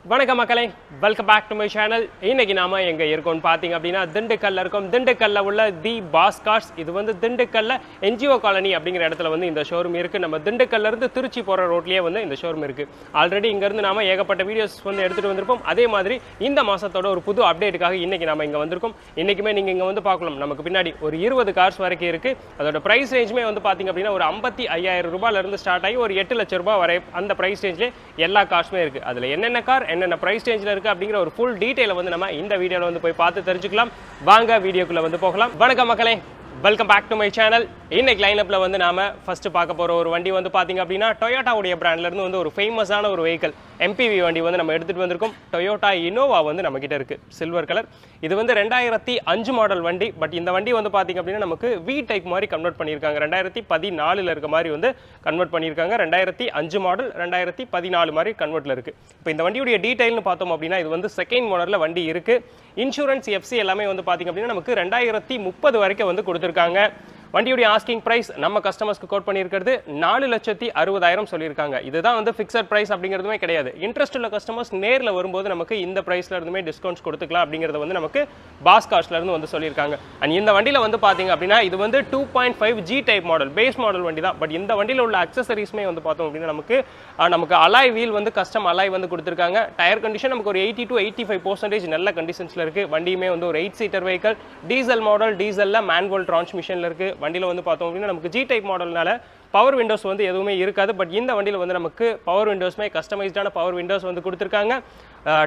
வணக்கம் மக்களே, welcome back to my channel. இன்னைக்கு நாம எங்க இருக்கோம்னு பாத்தீங்க அப்படின்னா திண்டுக்கல்ல இருக்கோம். திண்டுக்கல்ல உள்ள தி பாஸ் கார்ஸ். இது வந்து திண்டுக்கல்ல என்ஜிஓ காலனி அப்படிங்கிற இடத்துல வந்து இந்த ஷோரூம் இருக்கு. நம்ம திண்டுக்கல்ல இருந்து திருச்சி போற ரோட்லயே வந்து இந்த ஷோரூம் இருக்கு. ஆல்ரெடி இங்க இருந்து நாம ஏகப்பட்ட வீடியோஸ் வந்து எடுத்துட்டு வந்திருப்போம். அதே மாதிரி இந்த மாசத்தோட ஒரு புது அப்டேட்டுக்காக இன்னைக்கு நாம இங்க வந்திருக்கோம். இன்னைக்குமே நீங்க இங்க வந்து பார்க்கலாம். நமக்கு பின்னாடி ஒரு 20 கார்ஸ் வரைக்கும் இருக்கு. அதோட பிரைஸ் ரேஞ்சுமே வந்து பாத்தீங்க அப்படின்னா ஒரு 55,000 ரூபாயில இருந்து ஸ்டார்ட் ஆகி ஒரு 8 லட்சம் ரூபாய் வரை அந்த பிரைஸ் ரேஞ்சிலே எல்லா கார்ஸுமே இருக்கு. அதுல என்னென்ன கார் என்னென்ன பிரைஸ் ரேஞ்சில் இருக்கு அப்படிங்கிற ஒரு ஃபுல் டீடைலை வந்து நம்ம இந்த வீடியோல வந்து போய் பார்த்து தெரிஞ்சுக்கலாம். வாங்க வீடியோக்குள்ள வந்து போகலாம். வணக்கம் மக்களே, welcome back to my channel. இன்னைக்கு லைனப்ல வந்து நாம ஃபர்ஸ்ட் பார்க்க போற ஒரு வண்டி வந்து பாத்தீங்க அப்படின்னா டொயோட்டாவுடைய பிராண்ட்ல இருந்து வந்து ஒரு ஃபேமஸான ஒரு வெஹிக்கிள் MPV வண்டி வந்து நம்ம எடுத்துட்டு வந்திருக்கோம். டொயோட்டா இனோவா வந்து நம்ம கிட்ட இருக்கு, சில்வர் கலர். இது வந்து 2005 மாடல் வண்டி. பட் இந்த வண்டி வந்து பாத்தீங்க அப்படின்னா நமக்கு V டைப் மாதிரி கன்வெர்ட் பண்ணியிருக்காங்க. 2014 இருக்க மாதிரி வந்து கன்வெர்ட் பண்ணியிருக்காங்க. 2005 மாடல் 2014 மாதிரி கன்வெர்ட்ல இருக்கு. இப்போ இந்த வண்டியுடைய டீடைல்னு பார்த்தோம் அப்படின்னா இது வந்து செகண்ட் ஓனர்ல வண்டி இருக்கு. இன்சூரன்ஸ் FC எல்லாமே வந்து பாத்தீங்க அப்படின்னா நமக்கு 2030 வரைக்கும் வந்து கொடுத்துருக்காங்க. வண்டியுடைய ஆஸ்கிங் பிரைஸ் நம்ம கஸ்டமர்ஸ்க்கு கோட் பண்ணியிருக்கிறது 4,60,000 சொல்லியிருக்காங்க. இதுதான் வந்து ஃபிக்ஸட் பிரைஸ் அப்படிங்கிறதுமே கிடையாது. இன்ட்ரெஸ்ட் உள்ள கஸ்டமர்ஸ் நேரில் வரும்போது நமக்கு இந்த பிரைஸ்ல இருந்துமே டிஸ்கவுண்ட்ஸ் கொடுத்துக்கலாம் அப்படிங்கிறத வந்து நமக்கு பாஸ் கார்ஸ்ல இருந்து வந்து சொல்லியிருக்காங்க. அண்ட் இந்த வண்டியில் வந்து பார்த்தீங்க அப்படின்னா இது வந்து 2.5 G type model, base model வண்டி தான். பட் இந்த வண்டியில் உள்ள அக்சசரிஸ்மே வந்து பார்த்தோம் அப்படின்னா நமக்கு அலாய் வீல் வந்து கஸ்டம் அலாய் வந்து கொடுத்துருக்காங்க. டயர் கண்டிஷன் நமக்கு ஒரு 80 to 85% நல்ல கண்டிஷன்ஸ்ல இருக்கு. வண்டியுமே வந்து ஒரு 8 சீட்டர் வெஹிக்கல், டீசல் மாடல், டீசல்ல மேனுவல் டிரான்ஸ்மிஷன்ல இருக்கு. வண்டியில் வந்து பார்த்தோம் அப்படின்னா நமக்கு G டைப் மாடல்னால பவர் விண்டோஸ் வந்து எதுவுமே இருக்காது. பட் இந்த வண்டியில் வந்து நமக்கு பவர் விண்டோஸ்மே கஸ்டமைஸ்டான பவர் விண்டோஸ் வந்து கொடுத்துருக்காங்க.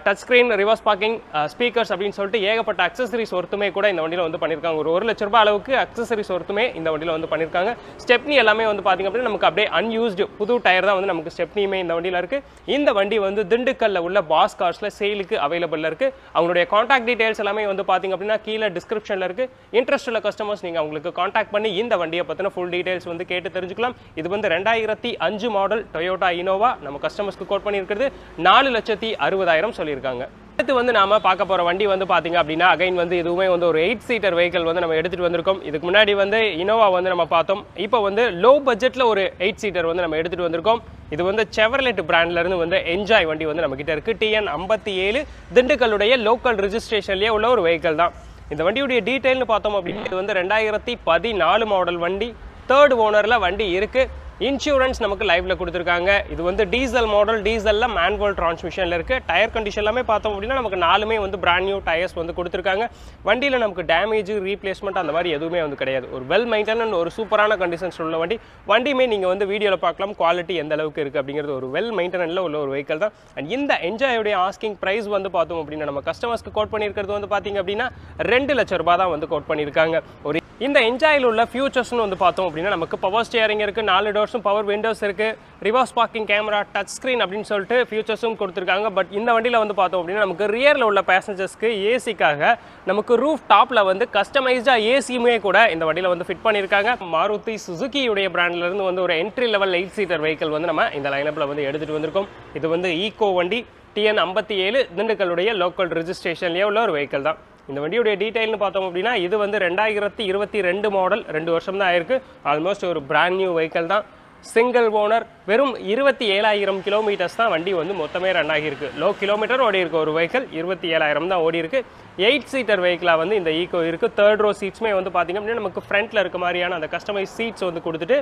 Touch screen, reverse parking, speakers அப்படின்னு சொல்லிட்டு ஏகப்பட்ட அக்சசரிஸ் ஒருத்துமே கூட இந்த வண்டியில் வந்து பண்ணியிருக்காங்க. ஒரு 1 லட்ச ரூபாய் அளவுக்கு அக்சசரிஸ் ஒருத்துமே இந்த வண்டியில் வந்து பண்ணியிருக்காங்க. ஸ்டெப்னி எல்லாமே வந்து பார்த்திங்க அப்படின்னா நமக்கு அப்படியே அன்யூஸ்டு புது டயர் தான் வந்து நமக்கு ஸ்டெப்னியுமே இந்த வண்டியில் இருக்குது. இந்த வண்டி வந்து திண்டுக்கல்ல உள்ள பாஸ் கார்ஸில் சேலுக்கு அவைலபிளில் இருக்குது. அவங்களுடைய காண்டாக்ட் டீடைல்ஸ் எல்லாமே வந்து பார்த்திங்க அப்படின்னா கீழே டிஸ்கிரிப்ஷனில் இருக்குது. இன்ட்ரெஸ்ட் உள்ள கஸ்டமர்ஸ் நீங்கள் அவங்களுக்கு காண்டாக்ட் பண்ணி இந்த வண்டியை பற்றின ஃபுல் டீடைல்ஸ் வந்து கேட்டு தெரிஞ்சுக்கலாம். இது வந்து 2005 மாடல் டொயோட்டா இனோவா. நம்ம கஸ்டமர்ஸ்க்கு கோட் பண்ணியிருக்கிறது 4,60,000 சொல்லியிருக்காங்க. அடுத்து வந்து நாம பார்க்க போற வண்டி வந்து பாத்தீங்க அப்படின்னா அகைன் வந்து இதுவுமே வந்து ஒரு 8 சீட்டர் வெஹிக்கிள் வந்து நம்ம எடுத்துட்டு வந்திருக்கோம். இதுக்கு முன்னாடி வந்து இனோவா வந்து நம்ம பார்த்தோம். இப்போ வந்து லோ பட்ஜெட்ல ஒரு 8 சீட்டர் வந்து நம்ம எடுத்துட்டு வந்திருக்கோம். இது வந்து செவர்லெட் பிராண்ட்ல இருந்து வந்து என்ஜாய் வண்டி வந்து நம்ம கிட்ட இருக்கு. TN57 திண்டுக்கல்லுடைய லோக்கல் ரெஜிஸ்ட்ரேஷன்லயே உள்ள ஒரு வெஹிக்கிள் தான். இந்த வண்டியுடைய டீடைல்னு பார்த்தோம் அப்படின்னா இது வந்து 2014 மாடல் வண்டி. தேர்ட் ஓனர்ல வண்டி இருக்கு. இன்சூரன்ஸ் நமக்கு லைவ்ல கொடுத்துருக்காங்க. இது வந்து டீசல் மாடல், டீசல்ல மேனுவல் டிரான்ஸ்மிஷன்ல இருக்கு. டயர் கண்டிஷன் எல்லாமே பார்த்தோம் அப்படின்னா நமக்கு 4மே வந்து பிராண்ட் நியூ டயர்ஸ் வந்து கொடுத்துருக்காங்க. வண்டியில் நமக்கு டேமேஜ், ரீப்ளேஸ்மெண்ட் அந்த மாதிரி எதுவுமே வந்து கிடையாது. ஒரு வெல் மெயின்டைன், ஒரு சூப்பரான கண்டிஷன்ஸ் உள்ள வண்டி. வண்டியுமே நீங்கள் வந்து வீடியோவில் பார்க்கலாம் குவாலிட்டி எந்த அளவுக்கு இருக்குது அப்படிங்கிறது. ஒரு வெல் மெயின்டெனன்ல உள்ள ஒரு வெஹிக்கிள் தான். அண்ட் இந்த என்ஜாயோடைய ஆஸ்கிங் ப்ரைஸ் வந்து பார்த்தோம் அப்படின்னா நம்ம கஸ்டமர்ஸ்க்கு கோட் பண்ணியிருக்கிறது வந்து பார்த்தீங்க அப்படின்னா 2 லட்சம் ரூபாய் தான் வந்து கோட் பண்ணியிருக்காங்க. ஒரு இந்த என்ஜாயில் உள்ள ஃபியூச்சர்ஸ்னு வந்து பார்த்தோம் அப்படின்னா நமக்கு பவர் ஸ்டியரிங் இருக்குது, 4 டோர்ஸும் பவர் விண்டோஸ் இருக்குது, reverse parking camera, touch screen அப்படின்னு சொல்லிட்டு ஃபியூச்சர்ஸும் கொடுத்துருக்காங்க. பட் இந்த வண்டியில் வந்து பார்த்தோம் அப்படின்னா நமக்கு ரியரில் உள்ள பேசஞ்சர்ஸ்க்கு ஏசிக்காக நமக்கு ரூஃப் டாப்பில் வந்து கஸ்டமைஸ்டாக ஏசியுமே கூட இந்த வண்டியில் வந்து ஃபிட் பண்ணியிருக்காங்க. மாருதி சுசுகியுடைய பிராண்ட்லேருந்து வந்து ஒரு என்ட்ரி லெவல் 8 சீட்டர் வெஹிக்கிள் வந்து நம்ம இந்த லைனப்பில் வந்து எடுத்துகிட்டு வந்திருக்கோம். இது வந்து ஈகோ வண்டி. TN57 திண்டுக்கல்லுடைய லோக்கல் ரெஜிஸ்ட்ரேஷன்லேயே உள்ள ஒரு வெஹிக்கிள் தான். இந்த வண்டியுடைய டீடைல்னு பார்த்தோம் அப்படின்னா இது வந்து 2022 மாடல், 2 வருஷம் தான் ஆயிருக்கு. ஆல்மோஸ்ட் ஒரு பிராண்ட் நியூ வெஹிக்கிள் தான். சிங்கிள் ஓனர், வெறும் 27,000 கிலோமீட்டர்ஸ் தான் வண்டி வந்து மொத்தமே ரன் ஆகியிருக்கு. லோ கிலோமீட்டர் ஓடி இருக்கு ஒரு வெஹிக்கிள், 27,000 தான் ஓடி இருக்கு. 8 சீட்டர் வெஹிக்கிளாக வந்து இந்த ஈகோ இருக்குது. தேர்ட் ரோ சீட்ஸுமே வந்து பார்த்திங்க அப்படின்னா நமக்கு ஃப்ரண்ட்டில் இருக்க மாதிரியான அந்த கஸ்டமைஸ் சீட்ஸ் வந்து கொடுத்துட்டு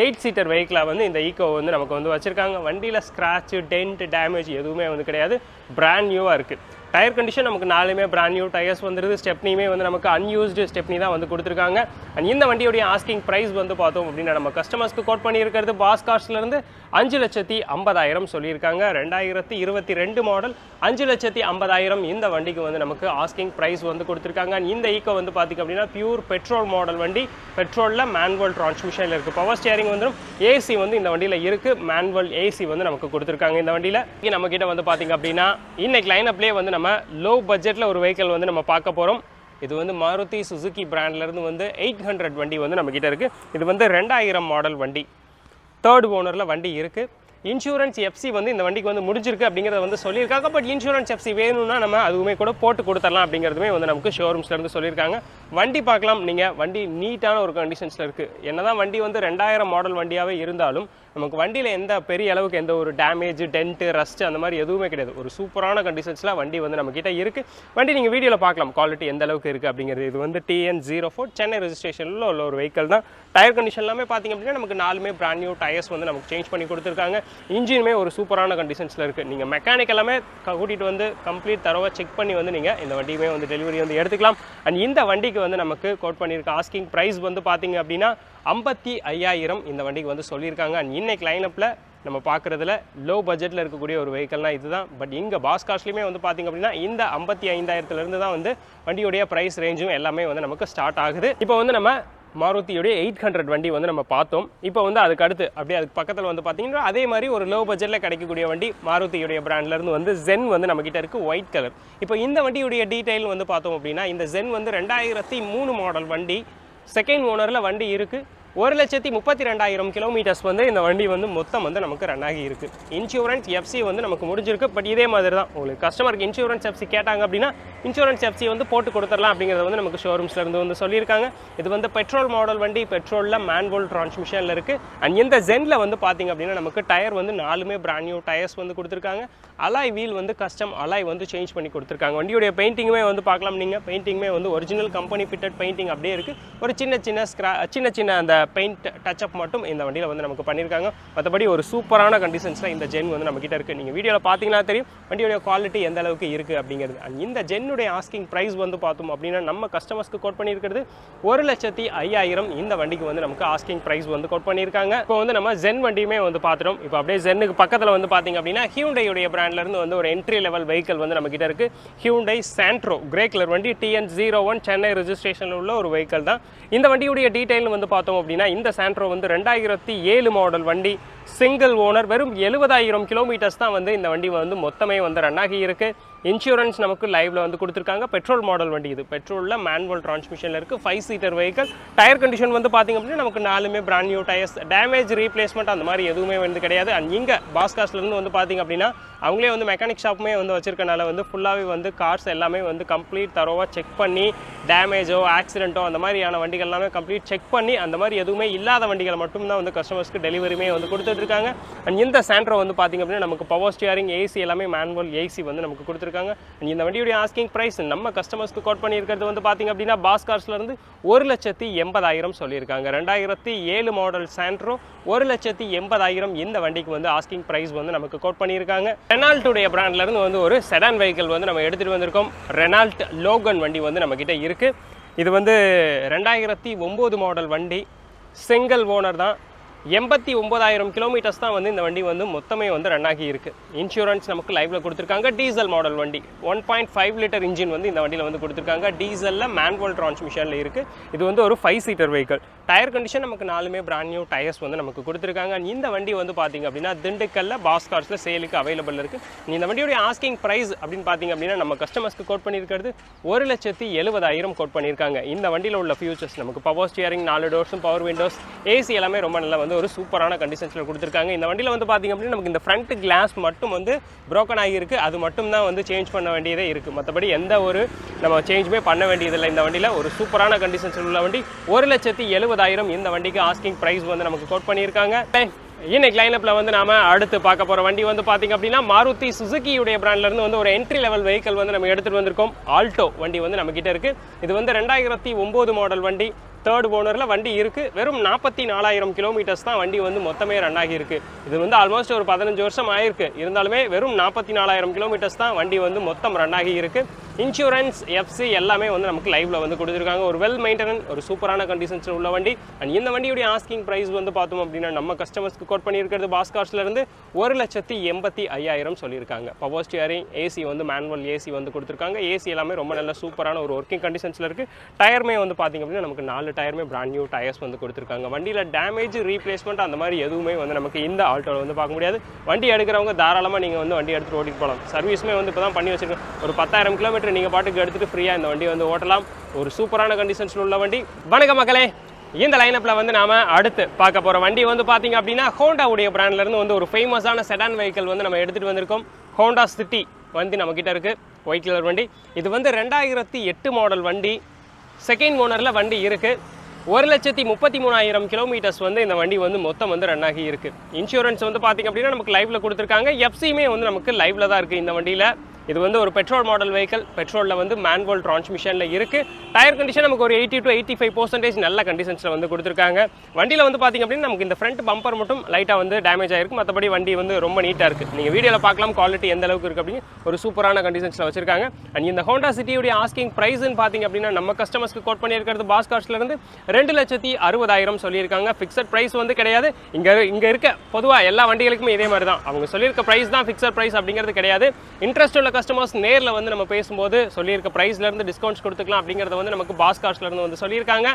8 சீட்டர் வெஹிக்கிளாக வந்து இந்த ஈகோ வந்து நமக்கு வந்து வச்சுருக்காங்க. வண்டியில் ஸ்க்ராட்சு, டென்ட், டேமேஜ் எதுவுமே வந்து கிடையாது. பிராண்ட் நியூவாக இருக்குது. டயர் கண்டிஷன் நமக்கு 4மே பிராண்ட் நியூ டயர்ஸ் வந்துருது. ஸ்டெப்னியுமே வந்து நமக்கு அன்யூஸ்டு ஸ்டெப்னி தான் வந்து கொடுத்துருக்காங்க. அண்ட் இந்த வண்டியுடைய ஆஸ்கிங் ப்ரைஸ் வந்து பார்த்தோம் அப்படின்னா நம்ம கஸ்டமர்ஸ்க்கு கோட் பண்ணியிருக்கிறது பாஸ் கார்ஸ்லேருந்து 5,50,000 சொல்லியிருக்காங்க. 2022 மாடல், 5,50,000 இந்த வண்டிக்கு வந்து நமக்கு ஆஸ்கிங் ப்ரைஸ் வந்து கொடுத்துருக்காங்க. இந்த ஈக்கோ வந்து பார்த்திங்க அப்படின்னா பியூர் பெட்ரோல் மாடல் வண்டி. பெட்ரோலில் மேனுவல் டிரான்ஸ்மிஷனில் இருக்குது. பவர் ஸ்டியரிங் வந்துடும். ஏசி வந்து இந்த வண்டியில் இருக்குது. மேனுவல் ஏசி வந்து நமக்கு கொடுத்துருக்காங்க இந்த வண்டியில். நம்ம கிட்ட வந்து பார்த்திங்க அப்படின்னா இன்னைக்கு லைனப்லேயே வந்து நம்ம லோ பட்ஜெட்டில் ஒரு வெஹிக்கிள் வந்து நம்ம பார்க்க போகிறோம். இது வந்து மாருதி சுசுகி பிராண்ட்லேருந்து வந்து 800 வண்டி வந்து நம்ம கிட்ட இருக்குது. இது வந்து 2000 மாடல் வண்டி. தேர்ட் ஓனரில் வண்டி இருக்குது. இன்சூரன்ஸ் எஃப்சி வந்து இந்த வண்டிக்கு வந்து முடிஞ்சிருக்கு அப்படிங்கிறத வந்து சொல்லியிருக்காங்க. பட் இன்சூரன்ஸ் எஃப்சி வேணும்னா நம்ம அதுவுமே கூட போட்டு கொடுத்துடலாம் அப்படிங்கிறதுமே வந்து நமக்கு ஷோரூம்ஸ்லேருந்து சொல்லியிருக்காங்க. வண்டி பார்க்கலாம், நீங்கள் வண்டி நீட்டான ஒரு கண்டிஷன்ஸில் இருக்குது. என்னதான் வண்டி வந்து 2000 மாடல் வண்டியாகவே இருந்தாலும் நமக்கு வண்டியில் எந்த பெரிய அளவுக்கு எந்த ஒரு டேமேஜ், டென்ட்டு, ரஸ்ட் அந்த மாதிரி எதுவுமே கிடையாது. ஒரு சூப்பரான கண்டிஷன்ஸில் வண்டி வந்து நம்மக்கிட்ட இருக்குது. வண்டி நீங்கள் வீடியோவில் பார்க்கலாம் குவாலிட்டி எந்த அளவுக்கு இருக்குது அப்படிங்கிறது. இது வந்து TN04 சென்னை ரெஜிஸ்ட்ரேஷனில் உள்ள ஒரு வெஹிக்கிள் தான். டயர் கண்டிஷன் எல்லாமே பார்த்திங்க அப்படின்னா நமக்கு 4மே பிராண்ட் நியூ டயர்ஸ் வந்து நமக்கு சேஞ்ச் பண்ணி கொடுத்துருக்காங்க. இன்ஜினுமே ஒரு சூப்பரான கண்டிஷன்ஸில் இருக்குது. நீங்கள் மெக்கானிக் எல்லாமே கூட்டிகிட்டு வந்து கம்ப்ளீட் தரவாக செக் பண்ணி வந்து நீங்கள் இந்த வண்டியுமே வந்து டெலிவரி வந்து எடுத்துக்கலாம். அண்ட் இந்த வண்டிக்கு வந்து நமக்கு கோட் பண்ணியிருக்க ஆஸ்கிங் ப்ரைஸ் வந்து பார்த்திங்க அப்படின்னா 55,000 இந்த வண்டிக்கு வந்து சொல்லியிருக்காங்க. அண்ட் இன்னைக்கு லைனப்பில் நம்ம பார்க்குறதுல லோ பட்ஜெட்டில் இருக்கக்கூடிய ஒரு வெஹிக்கல்னால் இதுதான். பட் இங்கே பாஸ்கார்ஸ்லையுமே வந்து பார்த்திங்க அப்படின்னா இந்த 55,000 தான் வந்து வண்டியுடைய ப்ரைஸ் ரேஞ்சும் எல்லாமே வந்து நமக்கு ஸ்டார்ட் ஆகுது. இப்போ வந்து நம்ம மாருதியுடைய 800 வண்டி வந்து நம்ம பார்த்தோம். இப்போ வந்து அதுக்கு அடுத்து அப்படியே அதுக்கு பக்கத்தில் வந்து பார்த்தீங்கன்னா அதே மாதிரி ஒரு லோ பட்ஜெட்டில் கிடைக்கக்கூடிய வண்டி மாருதியுடைய பிராண்ட்லேருந்து வந்து ஜென் வந்து நம்மக்கிட்ட இருக்குது, ஒயிட் கலர். இப்போ இந்த வண்டியுடைய டீட்டெயில் வந்து பார்த்தோம் அப்படின்னா இந்த ஜென் வந்து 2003 மாடல் வண்டி, செகண்ட் ஓனரில் வண்டி இருக்குது. 1,32,000 கிலோமீட்டர்ஸ் வந்து இந்த வண்டி வந்து மொத்தம் வந்து நமக்கு ரன் ஆகி இருக்குது. இன்சூரன்ஸ் எஃப்சி வந்து நமக்கு முடிஞ்சிருக்கு. பட் இதே மாதிரி தான் உங்களுக்கு கஸ்டமருக்கு இன்சூரன்ஸ் எஃப்சி கேட்டாங்க அப்படின்னா இன்சூரன்ஸ் எஃப்சி வந்து போட்டு கொடுத்துடலாம் அப்படிங்கிறத வந்து நமக்கு ஷோரூம்ஸ்லேருந்து வந்து சொல்லியிருக்காங்க. இது வந்து பெட்ரோல் மாடல் வண்டி, பெட்ரோலில் மேன்வோல் டிரான்ஸ்மிஷனில் இருக்குது. அண்ட் இந்த ஜென்னில் வந்து பார்த்திங்க அப்படின்னா நமக்கு டயர் வந்து 4மே பிராண்ட் நியூ டயர்ஸ் வந்து கொடுத்துருக்காங்க. அலாய் வீல் வந்து கஸ்டம் அலாய் வந்து சேஞ்ச் பண்ணி கொடுத்துருக்காங்க. வண்டியுடைய பெயிண்டிங்குமே வந்து பார்க்கலாம். நீங்கள் பெயிண்டிங்குமே வந்து ஒரிஜினல் கம்பெனி ஃபிட்டட் பெயிண்டிங் அப்படியே இருக்குது. ஒரு சின்ன சின்ன அந்த பெயிண்ட் டச்சப் மட்டும் இந்த வண்டியில் வந்து நமக்கு பண்ணியிருக்காங்க. மற்றபடி ஒரு சூப்பரான கண்டிஷன்ஸில் இந்த ஜென் வந்து நம்மக்கிட்ட இருக்குது. நீங்கள் வீடியோவில் பார்த்தீங்கன்னா தெரியும் வண்டியோடைய குவாலிட்டி எந்த அளவுக்கு இருக்குது அப்படிங்கிறது. அண்ட் இந்த ஜென்னுடைய ஆஸ்கிங் ப்ரைஸ் வந்து பார்த்தோம் அப்படின்னா நம்ம கஸ்டமர்ஸ்க்கு கோட் பண்ணியிருக்கிறது 1,05,000 இந்த வண்டிக்கு வந்து நமக்கு ஆஸ்கிங் ப்ரைஸ் வந்து கோட் பண்ணியிருக்காங்க. இப்போ வந்து நம்ம ஜென் வண்டியுமே வந்து பார்த்துட்டோம். இப்போ அப்படியே ஜென்னுக்கு பக்கத்தில் வந்து பார்த்தீங்க அப்படின்னா ஹியூண்டையுடைய பிராண்ட்லேருந்து வந்து ஒரு என்ட்ரி லெவல் வெஹிக்கல் வந்து நம்மக்கிட்ட இருக்குது. ஹியூண்டை சாண்ட்ரோ கிரே கலர் வண்டி, TN01 சென்னை ரெஜிஸ்ட்ரேஷனில் உள்ள ஒரு வெஹிக்கல் தான். இந்த வண்டியுடைய டீட்டெயில் வந்து பார்த்தோம் அப்படின்னா இந்த சாண்ட்ரோ வந்து 2007 மாடல் வண்டி, சிங்கிள் ஓனர், வெறும் 70,000 கிலோமீட்டர்ஸ் தான் வந்து இந்த வண்டி வந்து மொத்தமே வந்து ரன் ஆகி இருக்குது. இன்சூரன்ஸ் நமக்கு லைவ்ல வந்து கொடுத்துருக்காங்க. பெட்ரோல் மாடல் வண்டி, இது பெட்ரோலில் மேனுவல் டிரான்ஸ்மிஷனில் இருக்குது. 5 சீட்டர் வெஹிக்கல். டயர் கண்டிஷன் வந்து பார்த்திங்க அப்படின்னா நமக்கு 4மே brand new tyres, damage replacement அந்த மாதிரி எதுவுமே வந்து கிடையாது. அண்ட் இங்கே பாஸ்கார்ஸ்லேருந்து வந்து பார்த்திங்க அப்படின்னா அவங்களே வந்து மெக்கானிக் ஷாப்புமே வந்து வச்சிருக்கனால வந்து ஃபுல்லாகவே வந்து கார்ஸ் எல்லாமே வந்து கம்ப்ளீட் தரோவாக செக் பண்ணி டேமேஜோ ஆக்சிடென்ட்டோ அந்த மாதிரியான வண்டிகள் எல்லாமே கம்ப்ளீட் செக் பண்ணி அந்த மாதிரி எதுவுமே இல்லாத வண்டிகளை மட்டும்தான் வந்து கஸ்டமர்ஸ்க்கு டெலிவரியுமே வந்து கொடுத்துட்ருக்காங்க. அண்ட் இந்த சாண்ட்ரோ வந்து பார்த்திங்க அப்படின்னா நமக்கு பவர் ஸ்டியரிங், ஏசி எல்லாமே மேனுவல் ஏசி வந்து நமக்கு கொடுத்துருக்காங்க. இந்த வண்டியுடைய ஆஸ்கிங் பிரைஸ் நம்ம கஸ்டமர்ஸ்க்கு கோட் பண்ணியிருக்கிறது வந்து பார்த்திங்க அப்படின்னா பாஸ்கார்ஸ்லேருந்து 1,80,000 சொல்லியிருக்காங்க. 2007 மாடல் சாண்ட்ரோ 1,80,000 இந்த வண்டிக்கு வந்து ஆஸ்கிங் பிரைஸ் வந்து நமக்கு கோட் பண்ணியிருக்காங்க. ரெனால்ட்டுடைய பிராண்ட்லேருந்து வந்து ஒரு செடான் வெஹிக்கிள் வந்து நம்ம எடுத்துகிட்டு வந்திருக்கோம். ரெனால்ட் லோகன் வண்டி வந்து நம்மக்கிட்ட இருக்குது. இது வந்து 2009 மாடல் வண்டி, சிங்கிள் ஓனர் தான். 89,000 கிலோமீட்டர்ஸ் தான் வந்து இந்த வண்டி வந்து மொத்தமே வந்து ரன் ஆகி இருக்குது. இன்சூரன்ஸ் நமக்கு லைவ்ல கொடுத்துருக்காங்க. டீசல் மாடல் வண்டி, 1.5 லிட்டர் இன்ஜின் வந்து இந்த வண்டியில் வந்து கொடுத்துருக்காங்க. டீசலில் மேனுவல் டிரான்ஸ்மிஷனில் இருக்குது. இது வந்து ஒரு 5 சீட்டர் வெஹிக்கிள். டயர் கண்டிஷன் நமக்கு 4மே பிராண்ட் நியூ டயர்ஸ் வந்து நமக்கு கொடுத்துருக்காங்க. இந்த வண்டி வந்து பார்த்திங்க அப்படின்னா திண்டுக்கல்ல பாஸ்கார்ஸில் சேலுக்கு அவைலபிள் இருக்குது. இந்த வண்டியுடைய ஆஸ்கிங் ப்ரைஸ் அப்படின்னு பார்த்திங்க அப்படின்னா நம்ம கஸ்டமர்ஸ்க்கு கோட் பண்ணியிருக்கிறது 1,70,000 கோட் பண்ணியிருக்காங்க. இந்த வண்டியில் உள்ள ஃபியூச்சர்ஸ் நமக்கு பவர் ஸ்டியரிங், 4 டோர்ஸும் பவர் விண்டோஸ், ஏசி எல்லாமே ரொம்ப நல்லா வந்து ஒரு சூப்பரான கண்டிஷன்ஸில் கொடுத்துருக்காங்க. இந்த வண்டியில் வந்து பார்த்திங்க அப்படின்னா நமக்கு இந்த ஃப்ரண்ட் கிளாஸ் மட்டும் வந்து ப்ரோக்கன் ஆகியிருக்கு. அது மட்டும் தான் வந்து சேஞ்ச் பண்ண வேண்டியதே இருக்குது. மற்றபடி எந்த ஒரு நம்ம சேஞ்சுமே பண்ண வேண்டியதில்லை. இந்த வண்டியில் ஒரு சூப்பரான கண்டிஷன்ஸில் உள்ள வண்டி 1,70,000 இந்த வண்டிக்கு ஆஸ்கிங் ப்ரைஸ் வந்து நமக்கு கோட் பண்ணியிருக்காங்க. இன்னைக்கு லைனப்பில் வந்து நாம அடுத்து பார்க்க போகிற வண்டி வந்து பார்த்திங்க அப்படின்னா மாருதி சுசுகியுடைய பிராண்ட்லேருந்து வந்து ஒரு என்ட்ரி லெவல் வெஹிக்கல் வந்து நம்ம எடுத்துகிட்டு வந்திருக்கோம். ஆல்டோ வண்டி வந்து நம்மக்கிட்ட இருக்குது. இது வந்து 2009 மாடல் வண்டி, தேர்ட் ஓனரில் வண்டி இருக்குது. வெறும் 44,000 கிலோமீட்டர்ஸ் தான் வண்டி வந்து மொத்தமே ரன் ஆகியிருக்கு. இது வந்து ஆல்மோஸ்ட் ஒரு 15 வருஷம் ஆயிருக்கு. இருந்தாலுமே வெறும் 44,000 கிலோமீட்டர்ஸ் தான் வண்டி வந்து மொத்தம் ரன் ஆகி இருக்குது. இன்சூரன்ஸ், எஃப்சி எல்லாமே வந்து நமக்கு லைவ்ல வந்து கொடுத்துருக்காங்க. ஒரு வெல் மெயின்டெனன், ஒரு சூப்பரான கண்டிஷன்ஸில் உள்ள வண்டி. அண்ட் இந்த வண்டியுடைய ஆஸ்கிங் ப்ரைஸ் வந்து பார்த்தோம் அப்படின்னா நம்ம கஸ்டமர்ஸ்க்கு கோட் பண்ணியிருக்கிறது பாஸ்கார்ஸ்லேருந்து 1,85,000 சொல்லியிருக்காங்க. பவர் ஸ்டியரிங், ஏசி வந்து மேனுவல் ஏசி வந்து கொடுத்துருக்காங்க. ஏசி எல்லாமே ரொம்ப நல்ல சூப்பரான ஒரு ஒர்க்கிங் கண்டிஷன்ஸில் இருக்குது. டயருமே வந்து பார்த்திங்க அப்படின்னா நமக்கு 4 டயருமே பிராண்ட் நியூ டயர்ஸ் வந்து கொடுத்துருக்காங்க. வண்டியில் டேமேஜ், ரீப்ளேஸ்மெண்ட் அந்த மாதிரி எதுவுமே வந்து நமக்கு இந்த ஆல்டோவில் வந்து பார்க்க முடியாது. வண்டி எடுக்கிறவங்க தாராளமாக நீங்கள் வந்து வண்டி எடுத்துகிட்டு ஓட்டிட்டு போகலாம். சர்வீஸுமே வந்து இப்போ தான் பண்ணி வச்சுருக்கோம். ஒரு 10,000 கிலோமீட்டர் நீங்கள் பாட்டுக்கு எடுத்துகிட்டு ஃப்ரீயாக இந்த வண்டி வந்து ஓட்டலாம். ஒரு சூப்பரான கண்டிஷன்ஸில் உள்ள வண்டி. வணக்கம் மக்களே, இந்த லைனப்பில் வந்து நாம அடுத்து பார்க்க போகிற வண்டி வந்து பார்த்தீங்க அப்படின்னா ஹோண்டாவுடைய பிராண்ட்லேருந்து வந்து ஒரு ஃபேமஸான செடான் வெஹிக்கிள் வந்து நம்ம எடுத்துகிட்டு வந்திருக்கோம். ஹோண்டா சிட்டி வந்து நம்மக்கிட்ட இருக்குது, ஒயிட் கலர் வண்டி. இது வந்து 2008 மாடல் வண்டி, செகண்ட் ஓனரில் வண்டி இருக்குது. 1,33,000 கிலோமீட்டர்ஸ் வந்து இந்த வண்டி வந்து மொத்தம் வந்து ரன் ஆகி இருக்குது. இன்சூரன்ஸ் வந்து பார்த்திங்க அப்படின்னா நமக்கு லைவில் கொடுத்துருக்காங்க. எஃப்சியுமே வந்து நமக்கு லைவில் தான் இருக்குது இந்த வண்டியில். இது வந்து ஒரு பெட்ரோல் மாடல் வெஹிக்கிள், பெட்ரோலில் வந்து மேனுவல் டிரான்ஸ்மிஷனில் இருக்குது. டயர் கண்டிஷன் நமக்கு ஒரு 80 to 85% நல்ல கண்டிஷன்ஸில் வந்து கொடுத்துருக்காங்க. வண்டியில் வந்து பார்த்திங்க அப்படின்னா நமக்கு இந்த ஃப்ரண்ட் பம்பர் மட்டும் லைட்டாக வந்து டேமேஜ் ஆகிருக்கு, மற்றபடி வண்டி வந்து ரொம்ப நீட்டாக இருக்குது. நீங்கள் வீடியோவில் பார்க்கலாம் குவாலிட்டி எந்த அளவுக்கு இருக்குது அப்படின்னு ஒரு சூப்பரான கண்டிஷன்ஸில் வச்சிருக்காங்க. அண்ட் இந்த ஹோண்டா சிட்டியுடைய ஆஸ்கிங் ப்ரைஸ்ன்னு பார்த்திங்க அப்படின்னா நம்ம கஸ்டமர்ஸ்க்கு கோட் பண்ணியிருக்கிறது பாஸ் காஸ்ட்லேருந்து 2,60,000 சொல்லியிருக்காங்க. ஃபிக்ஸட் ப்ரைஸ் வந்து கிடையாது. இங்கே இருக்க பொதுவாக எல்லா வண்டிகளுக்குமே இதே மாதிரி தான், அவங்க சொல்லியிருக்க ப்ரைஸ் தான் ஃபிக்ஸட் ப்ரைஸ் அப்படிங்கிறது கிடையாது. இன்ட்ரெஸ்ட் உள்ள கஸ்டமர்ஸ் நேரில் வந்து நம்ம பேசும்போது சொல்லியிருக்க ப்ரைஸ்லேருந்து டிஸ்கவுண்ட்ஸ் கொடுத்துக்கலாம் அப்படிங்கிறத வந்து நமக்கு பாஸ் காஸ்ட்லேருந்து வந்து சொல்லியிருக்காங்க.